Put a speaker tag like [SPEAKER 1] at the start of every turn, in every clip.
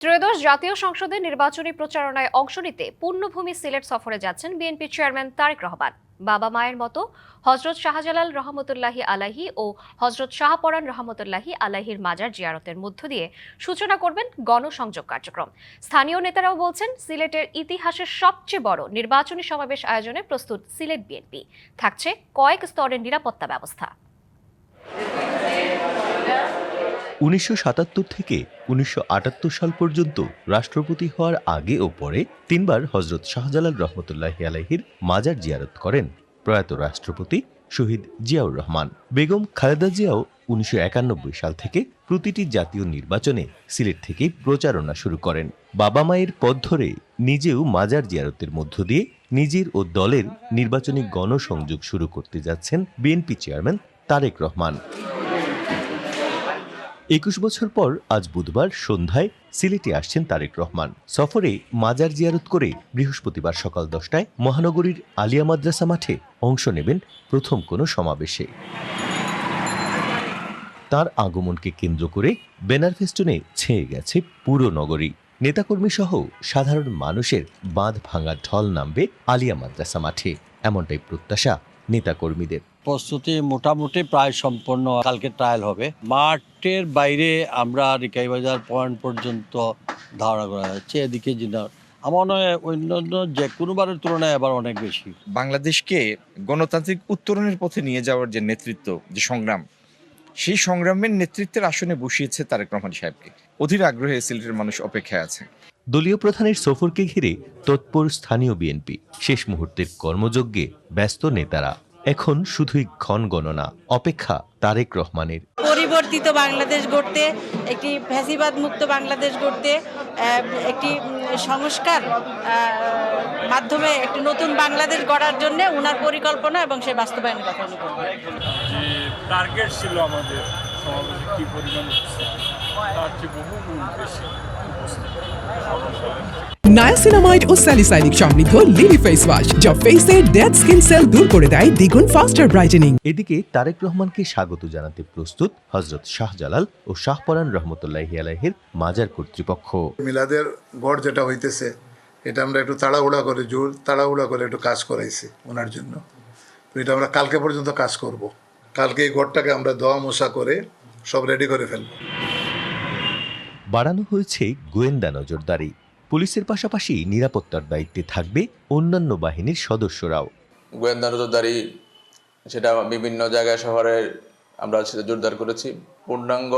[SPEAKER 1] ত্রয়োদশ জাতীয় সংসদে নির্বাচনী প্রচারণায় অংশ নিতে পূর্ণভূমি সিলেট সফরে যাচ্ছেন বিএনপি চেয়ারম্যান তারেক রহমান। বাবা মায়ের মতো হযরত শাহজালাল রহমতুল্লাহি আলাইহি ও হযরত শাহপরান রহমতুল্লাহি আলাইহির মাজার জিয়ারতের মধ্য দিয়ে সূচনা করবেন গণসংযোগ কার্যক্রম। স্থানীয় নেতারাও বলছেন, সিলেটের ইতিহাসের সবচেয়ে বড় নির্বাচনী সমাবেশ আয়োজনে প্রস্তুত সিলেট বিএনপি। থাকছে কয়েক স্তরের নিরাপত্তা ব্যবস্থা।
[SPEAKER 2] ১৯৭৭ থেকে ১৯৭৮ সাল পর্যন্ত রাষ্ট্রপতি হওয়ার আগে ও পরে তিনবার হযরত শাহজালাল রহমতুল্লাহি আলাইহির মাজার জিয়ারত করেন প্রয়াত রাষ্ট্রপতি শহীদ জিয়াউর রহমান। বেগম খালেদা জিয়াও ১৯৯১ সাল থেকে প্রতিটি জাতীয় নির্বাচনে সিলেট থেকেই প্রচারণা শুরু করেন। বাবা মায়ের পথ ধরে নিজেও মাজার জিয়ারতের মধ্য দিয়ে নিজের ও দলের নির্বাচনী গণসংযোগ শুরু করতে যাচ্ছেন বিএনপি চেয়ারম্যান তারেক রহমান। ২১ বছর পর আজ বুধবার সন্ধ্যায় সিলেটে আসছেন তারেক রহমান। সফরে মাজার জিয়ারত করে বৃহস্পতিবার সকাল ১০টায় মহানগরীর আলিয়া মাদ্রাসা মাঠে অংশ নেবেন প্রথম কোনো সমাবেশে। তার আগমনকে কেন্দ্র করে ব্যানার ফেস্টুনে ছেয়ে গেছে পুরো নগরী। নেতাকর্মী সহ সাধারণ মানুষের বাঁধ ভাঙা ঢল নামবে আলিয়া মাদ্রাসা মাঠে, এমনটাই প্রত্যাশা নেতাকর্মীদের।
[SPEAKER 3] প্রস্তুতি মোটামুটি প্রায় সম্পন্ন। কালকে ট্রায়াল হবে। মাঠের বাইরে আমরা রিকাইবাজার পয়েন্ট পর্যন্ত ধারণা করা যাচ্ছে। এদিকে আমার মনে হয় অন্যান্য যে কোনোবারের তুলনায় আবার অনেক বেশি।
[SPEAKER 4] বাংলাদেশকে গণতান্ত্রিক উত্তরণের পথে নিয়ে যাওয়ার যে নেতৃত্ব, যে সংগ্রাম, সেই সংগ্রামের নেতৃত্বের আসনে বসিয়েছে তারেক রহমান সাহেবকে। অধীর আগ্রহে সিলেটের মানুষ অপেক্ষায় আছে।
[SPEAKER 2] দলীয় প্রধানের সফরকে ঘিরে তৎপর স্থানীয় বিএনপি। শেষ মুহূর্তের কর্মযজ্ঞে ব্যস্ত নেতারা। এখন শুধুই ক্ষণ গণনা, অপেক্ষা তারেক রহমানের।
[SPEAKER 5] পরিবর্তিত বাংলাদেশ গড়তে, একটি ফ্যাসিবাদ মুক্ত বাংলাদেশ গড়তে, একটি সংস্কার মাধ্যমে একটি নতুন বাংলাদেশ গড়ার জন্য ওনার পরিকল্পনা এবং সেই বাস্তবায়নের কথা উনি বলবেন।
[SPEAKER 6] যে টার্গেট ছিল আমাদের সমাবেশে কি পরিমাণ হচ্ছে তার চেয়ে বহুগুণ বেশি।
[SPEAKER 7] নায়াসিনামাইড ও স্যালিসাইলিক সমৃদ্ধ লিলি ফেস ওয়াশ, যা ফেসের ডেড স্কিন সেল দূর করে দেয় দ্বিগুণ ফাস্টার ব্রাইটেনিং।
[SPEAKER 2] এদিকে তারেক রহমানকে স্বাগত জানাতে প্রস্তুত হযরত শাহজালাল ও শাহপরান রহমতুল্লাহি আলাইহির মাজার কর্তৃপক্ষ।
[SPEAKER 8] মিলাদের গড় যেটা হইতেছে, এটা আমরা একটু তাড়াহুড়া করে একটু কাজ করাইছি ওনার জন্য। তো এটা আমরা কালকে পর্যন্ত কাজ করব। কালকে এই গড়টাকে আমরা দোয়া মোশা করে সব রেডি করে ফেলব।
[SPEAKER 2] বাড়ানো হয়েছে গোয়েন্দা নজরদারি। পুলিশের পাশাপাশি নিরাপত্তার দায়িত্বে থাকবে অন্যান্য বাহিনীর সদস্যরাও।
[SPEAKER 9] গোয়েন্দা নজরদারি সেটা বিভিন্ন জায়গায় শহরে আমরা সেটা জোরদার করেছি। পূর্ণাঙ্গ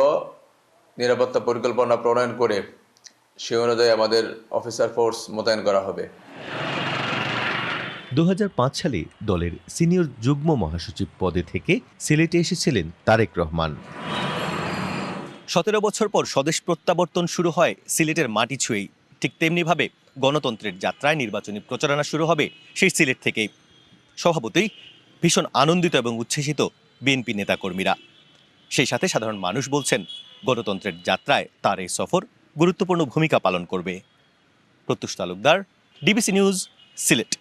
[SPEAKER 9] নিরাপত্তা পরিকল্পনা প্রণয়ন করে সে অনুযায়ী আমাদের অফিসার ফোর্স মোতায়েন করা হবে।
[SPEAKER 2] ২০০৫ সালে দলের সিনিয়র যুগ্ম মহাসচিব পদে থেকে সিলেটে এসেছিলেন তারেক রহমান।
[SPEAKER 10] ১৭ বছর পর স্বদেশ প্রত্যাবর্তন শুরু হয় সিলেটের মাটি ছুঁয়েই। ঠিক তেমনিভাবে গণতন্ত্রের যাত্রায় নির্বাচনী প্রচারণা শুরু হবে সেই সিলেট থেকেই। স্বভাবতই ভীষণ আনন্দিত এবং উচ্ছ্বসিত বিএনপি নেতাকর্মীরা। সেই সাথে সাধারণ মানুষ বলছেন, গণতন্ত্রের যাত্রায় তার এই সফর গুরুত্বপূর্ণ ভূমিকা পালন করবে। প্রত্যুষ তালুকদার, ডিবিসি নিউজ, সিলেট।